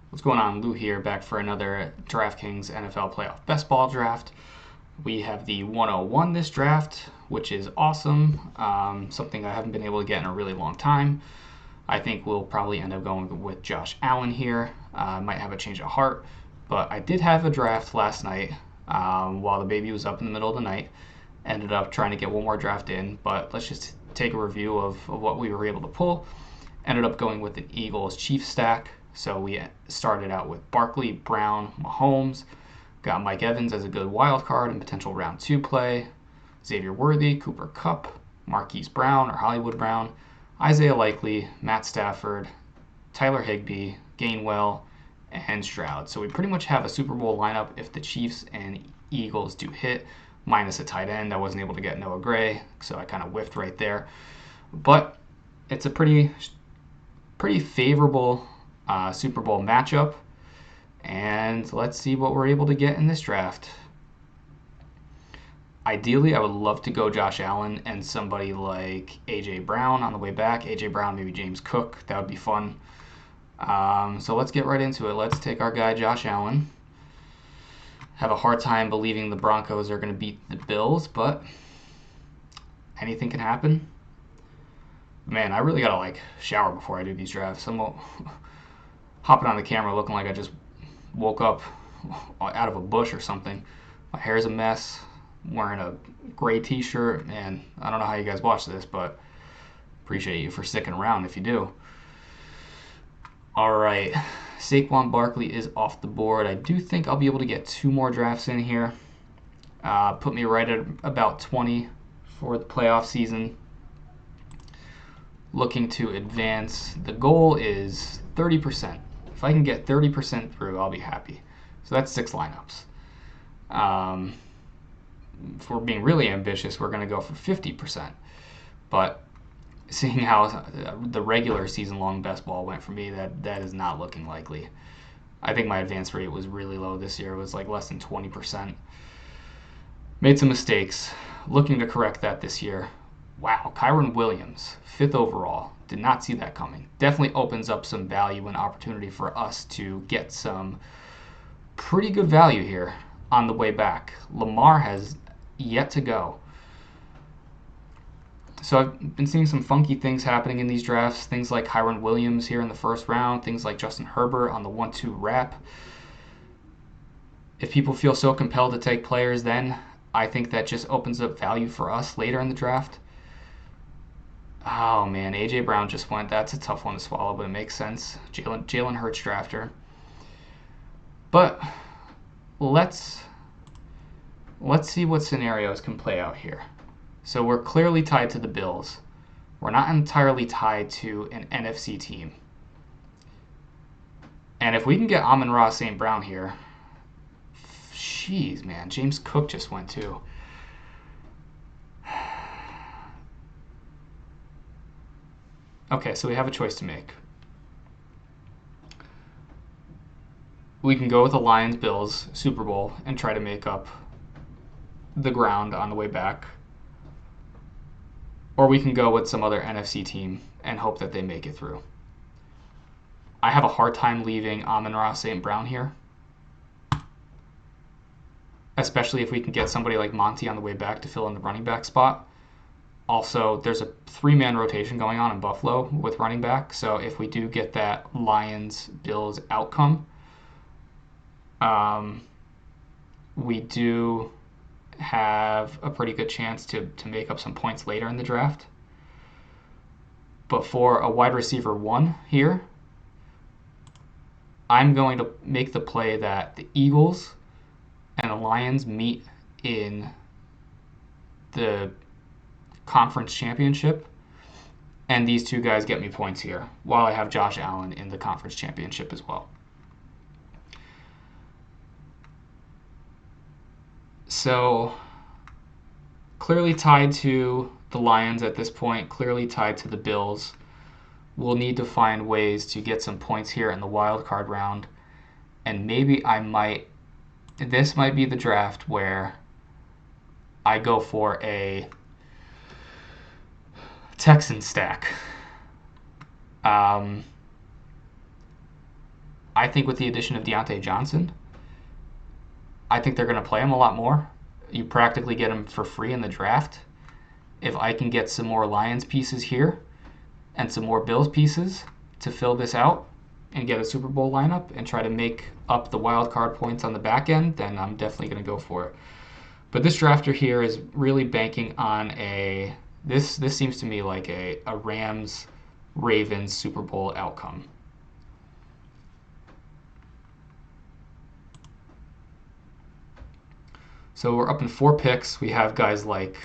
What's going on? Lou here, back for another DraftKings NFL Playoff Best Ball Draft. We have the 101 this draft, which is awesome. Something I haven't been able to get in a really long time. I think we'll probably end up going with Josh Allen here. Might have a change of heart, but I did have a draft last night while the baby was up in the middle of the night. Ended up trying to get one more draft in, but let's just take a review of what we were able to pull. Ended up going with an Eagles Chiefs stack. So we started out with Barkley, Brown, Mahomes. Got Mike Evans as a good wild card and potential round 2 play. Xavier Worthy, Cooper Kupp, Marquise Brown or Hollywood Brown, Isaiah Likely, Matt Stafford, Tyler Higbee, Gainwell, and Stroud. So we pretty much have a Super Bowl lineup if the Chiefs and Eagles do hit, minus a tight end. I wasn't able to get Noah Gray, so I kind of whiffed right there. But it's a pretty favorable Super Bowl matchup, and let's see what we're able to get in this draft. Ideally, I would love to go Josh Allen and somebody like A.J. Brown on the way back. A.J. Brown, maybe James Cook. That would be fun. So let's get right into it. Let's take our guy Josh Allen. Have a hard time believing the Broncos are going to beat the Bills, but anything can happen. Man, I really gotta shower before I do these drafts. I'm hopping on the camera looking like I just woke up out of a bush or something. My hair's a mess. I'm wearing a gray t-shirt, and I don't know how you guys watch this, but appreciate you for sticking around if you do. All right, Saquon Barkley is off the board. I do think I'll be able to get 2 more drafts in here. Put me right at about 20 for the playoff season. Looking to advance. The goal is 30%. If I can get 30% through, I'll be happy. So that's 6 lineups. If we're being really ambitious, we're going to go for 50%. But seeing how the regular season-long best ball went for me, that is not looking likely. I think my advance rate was really low this year. It was less than 20%. Made some mistakes. Looking to correct that this year. Wow, Kyren Williams, 5th overall. Did not see that coming. Definitely opens up some value and opportunity for us to get some pretty good value here on the way back. Lamar has yet to go. So I've been seeing some funky things happening in these drafts. Things like Kyren Williams here in the first round. Things like Justin Herbert on the 1-2 wrap. If people feel so compelled to take players then, I think that just opens up value for us later in the draft. Oh man, A.J. Brown just went. That's a tough one to swallow, but it makes sense. Jalen Hurts drafter. But let's see what scenarios can play out here. So we're clearly tied to the Bills. We're not entirely tied to an NFC team. And if we can get Amon-Ra St. Brown here, jeez, man, James Cook just went too. Okay, so we have a choice to make. We can go with the Lions-Bills Super Bowl and try to make up the ground on the way back. Or we can go with some other NFC team and hope that they make it through. I have a hard time leaving Amon-Ra St. Brown here. Especially if we can get somebody like Monty on the way back to fill in the running back spot. Also, there's a 3-man rotation going on in Buffalo with running back. So if we do get that Lions-Bills outcome, we do have a pretty good chance to make up some points later in the draft. But for a wide receiver 1 here, I'm going to make the play that the Eagles and the Lions meet in the conference championship, and these 2 guys get me points here, while I have Josh Allen in the conference championship as well. So, clearly tied to the Lions at this point, clearly tied to the Bills. We'll need to find ways to get some points here in the wild card round, and maybe this might be the draft where I go for a Texan stack. I think with the addition of Deontay Johnson, I think they're going to play him a lot more. You practically get him for free in the draft. If I can get some more Lions pieces here and some more Bills pieces to fill this out and get a Super Bowl lineup and try to make up the wild card points on the back end, then I'm definitely going to go for it. But this drafter here is really banking on this seems to me like a Rams-Ravens Super Bowl outcome. So we're up in 4 picks. We have guys like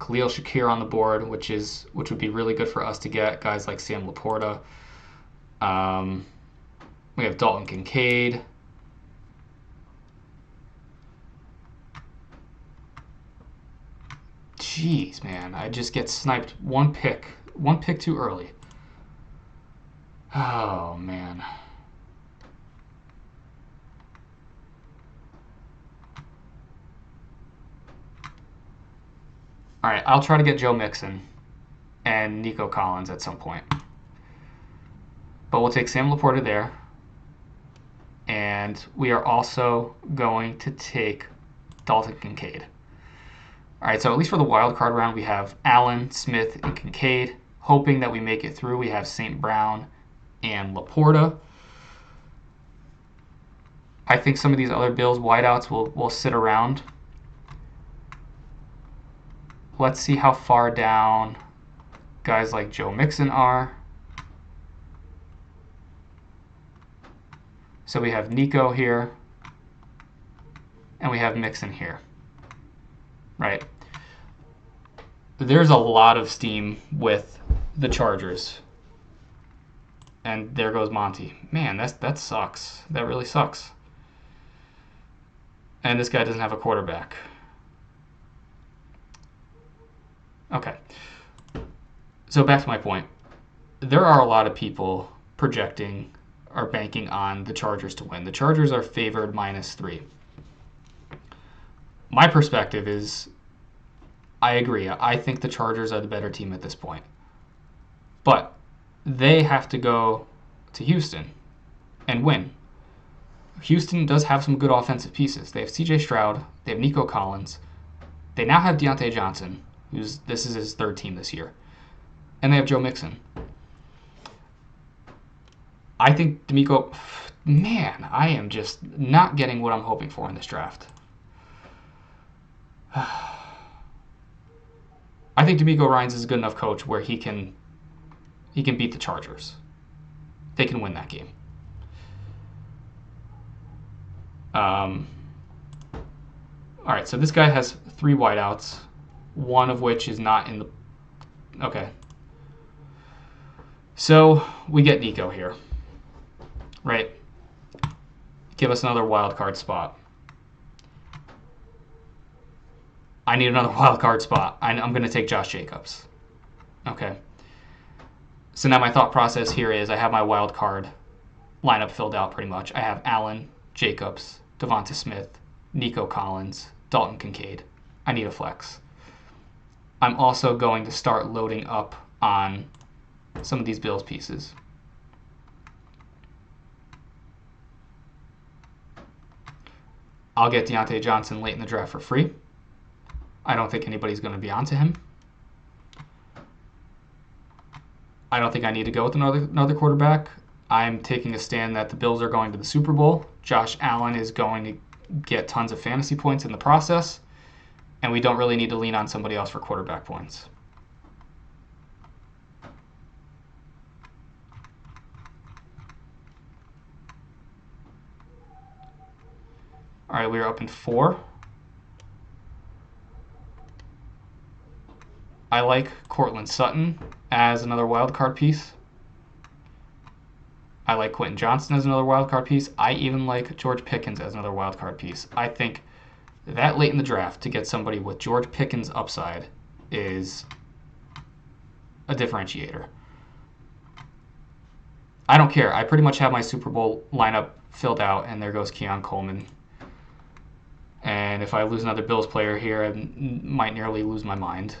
Khalil Shakir on the board, which would be really good for us to get. Guys like Sam Laporta. We have Dalton Kincaid. Jeez, man, I just get sniped one pick too early. Oh, man. All right, I'll try to get Joe Mixon and Nico Collins at some point. But we'll take Sam Laporta there. And we are also going to take Dalton Kincaid. All right, so at least for the wild card round, we have Allen, Smith, and Kincaid. Hoping that we make it through, we have St. Brown and Laporta. I think some of these other Bills wideouts will sit around. Let's see how far down guys like Joe Mixon are. So we have Nico here, and we have Mixon here, right? There's a lot of steam with the Chargers. And there goes Monty. Man, that sucks. That really sucks. And this guy doesn't have a quarterback. Okay. So back to my point. There are a lot of people projecting or banking on the Chargers to win. The Chargers are favored -3. My perspective is, I agree. I think the Chargers are the better team at this point. But they have to go to Houston and win. Houston does have some good offensive pieces. They have CJ Stroud. They have Nico Collins. They now have Deontay Johnson, this is his 3rd team this year. And they have Joe Mixon. I think D'Amico, man, I am just not getting what I'm hoping for in this draft. I think D'Amico Ryans is a good enough coach where he can beat the Chargers. They can win that game. All right, so this guy has 3 wideouts, one of which is not in the... Okay. So we get Nico here, right? Give us another wild card spot. I need another wild card spot. I'm going to take Josh Jacobs. Okay. So now my thought process here is I have my wild card lineup filled out pretty much. I have Allen, Jacobs, Devonta Smith, Nico Collins, Dalton Kincaid. I need a flex. I'm also going to start loading up on some of these Bills pieces. I'll get Deontay Johnson late in the draft for free. I don't think anybody's going to be onto him. I don't think I need to go with another quarterback. I'm taking a stand that the Bills are going to the Super Bowl. Josh Allen is going to get tons of fantasy points in the process, and we don't really need to lean on somebody else for quarterback points. All right, we are up in 4. I like Cortland Sutton as another wild card piece. I like Quentin Johnston as another wild card piece. I even like George Pickens as another wild card piece. I think that late in the draft to get somebody with George Pickens' upside is a differentiator. I don't care. I pretty much have my Super Bowl lineup filled out, and there goes Keon Coleman. And if I lose another Bills player here, I might nearly lose my mind.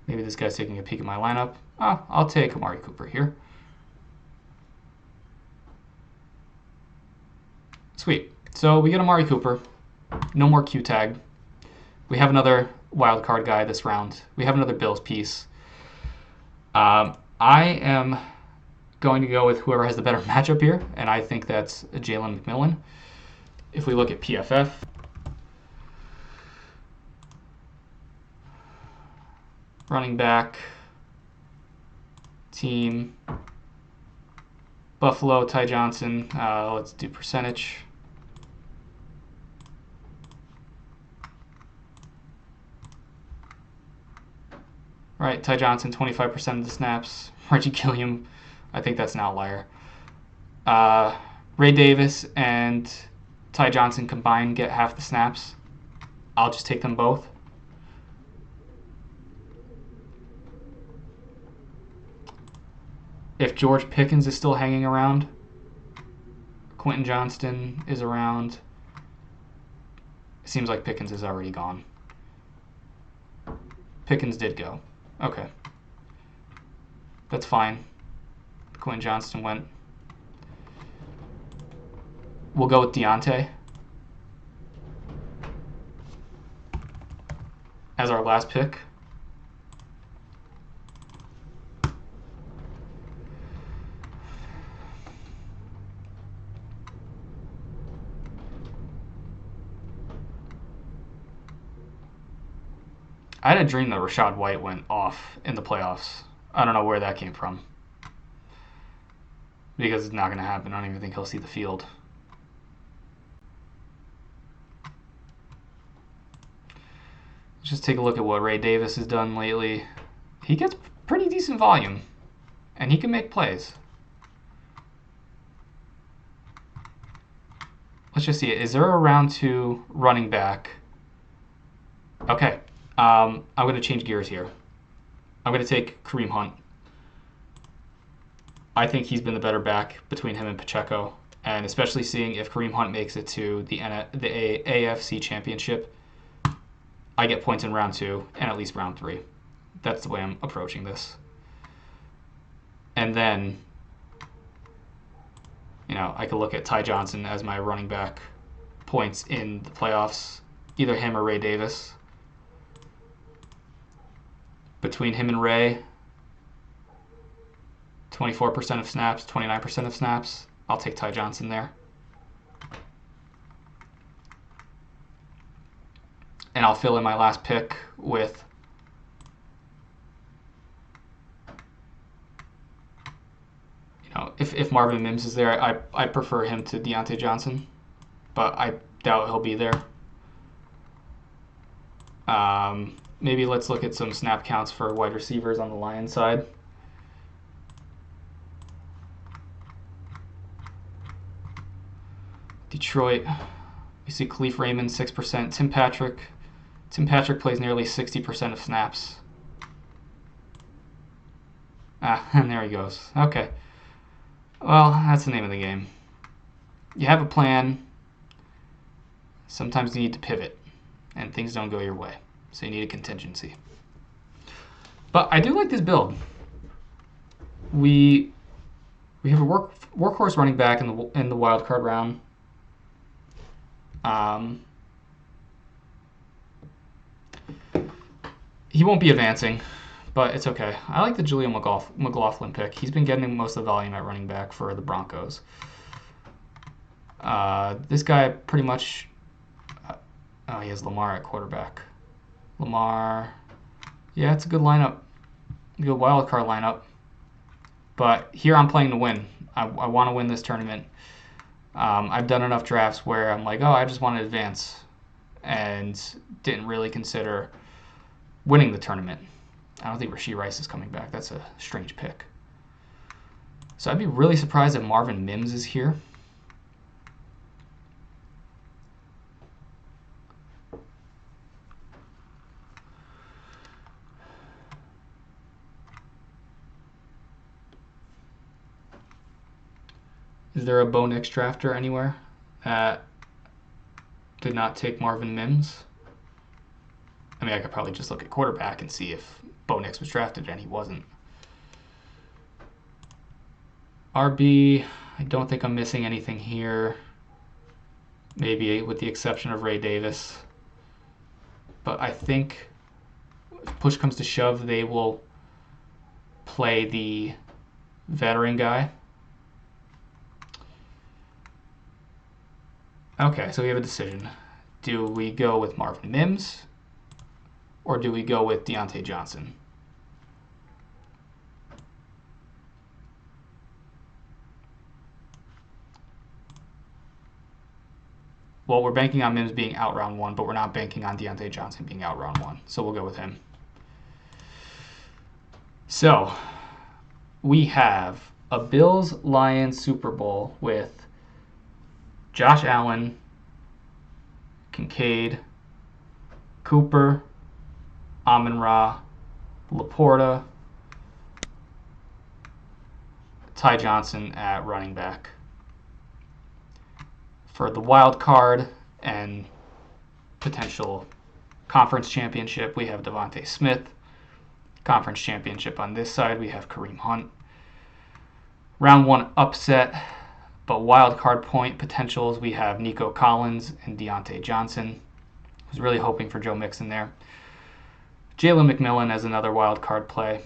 Maybe this guy's taking a peek at my lineup. I'll take Amari Cooper here. Sweet. So we get Amari Cooper. No more Q tag. We have another wild card guy this round. We have another Bills piece. I am going to go with whoever has the better matchup here, and I think that's Jalen McMillan. If we look at PFF, running back, team, Buffalo, Ty Johnson. Let's do percentage. All right, Ty Johnson, 25% of the snaps. Reggie Gilliam, I think that's an outlier. Ray Davis and Ty Johnson combined get half the snaps. I'll just take them both. If George Pickens is still hanging around, Quentin Johnston is around. It seems like Pickens is already gone. Pickens did go. Okay. That's fine. Quentin Johnston went. We'll go with Deontay as our last pick. I had a dream that Rachaad White went off in the playoffs. I don't know where that came from. Because it's not going to happen. I don't even think he'll see the field. Let's just take a look at what Ray Davis has done lately. He gets pretty decent volume. And he can make plays. Let's just see it. Is there a round 2 running back? Okay. I'm going to change gears here. I'm going to take Kareem Hunt. I think he's been the better back between him and Pacheco, and especially seeing if Kareem Hunt makes it to the AFC Championship, I get points in round 2 and at least round 3. That's the way I'm approaching this. And then, I could look at Ty Johnson as my running back points in the playoffs, either him or Ray Davis. Between him and Ray, 24% of snaps, 29% of snaps. I'll take Ty Johnson there. And I'll fill in my last pick with if Marvin Mims is there, I prefer him to Deontay Johnson, but I doubt he'll be there. Maybe let's look at some snap counts for wide receivers on the Lions side. Detroit, we see Khalif Raymond, 6%. Tim Patrick plays nearly 60% of snaps. And there he goes. Okay. Well, that's the name of the game. You have a plan. Sometimes you need to pivot, and things don't go your way. So you need a contingency. But I do like this build. We have a workhorse running back in the wild card round. He won't be advancing, but it's okay. I like the Julian McLaughlin pick. He's been getting most of the volume at running back for the Broncos. This guy pretty much... he has Lamar at quarterback. Lamar... Yeah, it's a good lineup. Good wild card lineup. But here I'm playing to win. I want to win this tournament. I've done enough drafts where I'm like, I just want to advance, and didn't really consider winning the tournament. I don't think Rashee Rice is coming back. That's a strange pick. So I'd be really surprised if Marvin Mims is here. Is there a Bo Nix drafter anywhere that did not take Marvin Mims? I mean, I could probably just look at quarterback and see if Bo Nix was drafted and he wasn't. RB, I don't think I'm missing anything here. Maybe with the exception of Ray Davis. But I think if push comes to shove, they will play the veteran guy. Okay, so we have a decision. Do we go with Marvin Mims or do we go with Deontay Johnson? Well, we're banking on Mims being out round 1, but we're not banking on Deontay Johnson being out round 1. So we'll go with him. So we have a Bills-Lions Super Bowl with Josh Allen, Kincaid, Cooper, Amon-Ra, Laporta, Ty Johnson at running back. For the wild card and potential conference championship, we have Devontae Smith. Conference championship on this side, we have Kareem Hunt. Round 1 upset, but wild card point potentials, we have Nico Collins and Deontay Johnson. I was really hoping for Joe Mixon there. Jalen McMillan as another wild card play,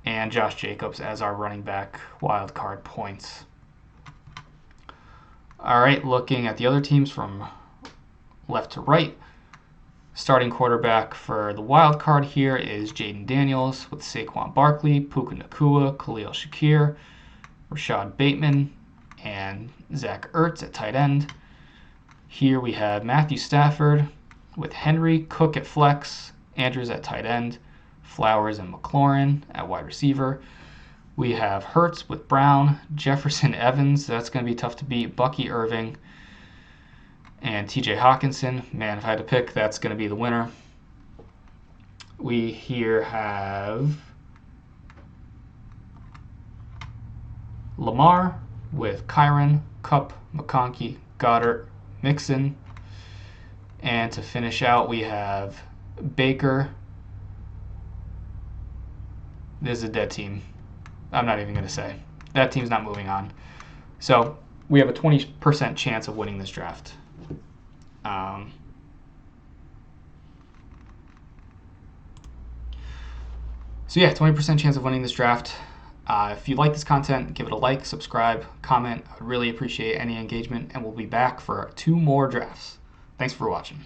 and Josh Jacobs as our running back wild card points. All right, looking at the other teams from left to right. Starting quarterback for the wild card here is Jaden Daniels with Saquon Barkley, Puka Nacua, Khalil Shakir, Rashad Bateman, and Zach Ertz at tight end. Here we have Matthew Stafford with Henry, Cook at flex, Andrews at tight end, Flowers and McLaurin at wide receiver. We have Hurts with Brown, Jefferson Evans, that's going to be tough to beat, Bucky Irving, and TJ Hawkinson. Man, if I had to pick, that's going to be the winner. We here have Lamar with Kyron, Kupp, McConkey, Goddard, Mixon. And to finish out, we have Baker. This is a dead team. I'm not even going to say. That team's not moving on. So we have a 20% chance of winning this draft. So yeah, 20% chance of winning this draft. If you like this content, give it a like, subscribe, comment. I would really appreciate any engagement, and we'll be back for 2 more drafts. Thanks for watching.